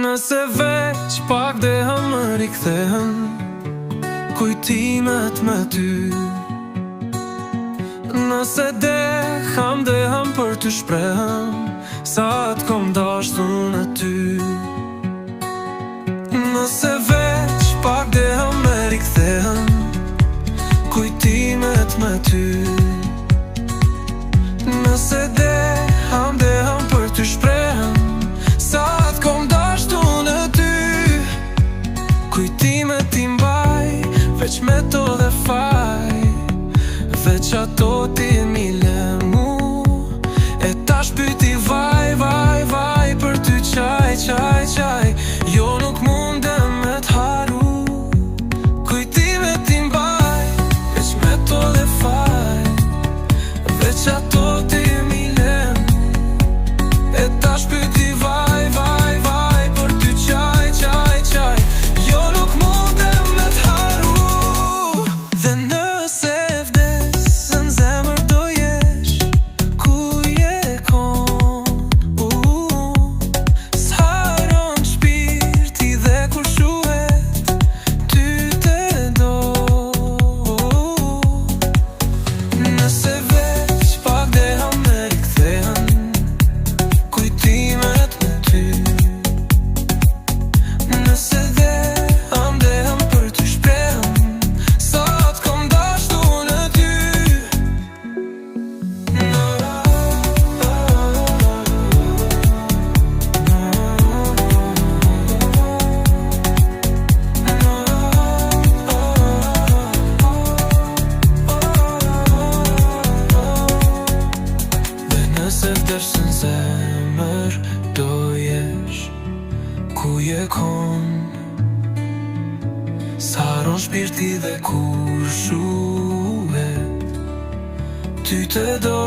Nëse veç pak dehem më rikthehen kujtimet me ty. Nëse dehem për ty shprehem sa t'kom dashtu në ty. Nëse veç pak dehem me rikthehen kujtimet me ty. Nëse dehem për ty shprehem sa t'kom dashtu në ty. Kujtimet ti mbaj, veç me to dhe faj, veç ato ti mile mu. E tash pyti vaj, vaj, vaj, për ty qaj, qaj, qaj, jo nuk mundem me t'haru. Kujtimet ti mbaj, veç me to dhe faj, veç ato ti mile mu. E tash pyti vaj, vaj, vaj, për ty qaj, qaj, qaj, jo nuk mundem me t'haru. Dhe nëse vdes në zemër do jesh, ku je kon? S'haron shpirti dhe kur shuhet ty te do. Nëse veç pak dehem me rikthehen kujtimet me ty. Nëse dehem për ty shprehem sa t'kom dashtu në ty. Dhe nëse vdesh në zemër do jesh, ku je kon? S'haron shpirti dhe kur shuhet ty te do.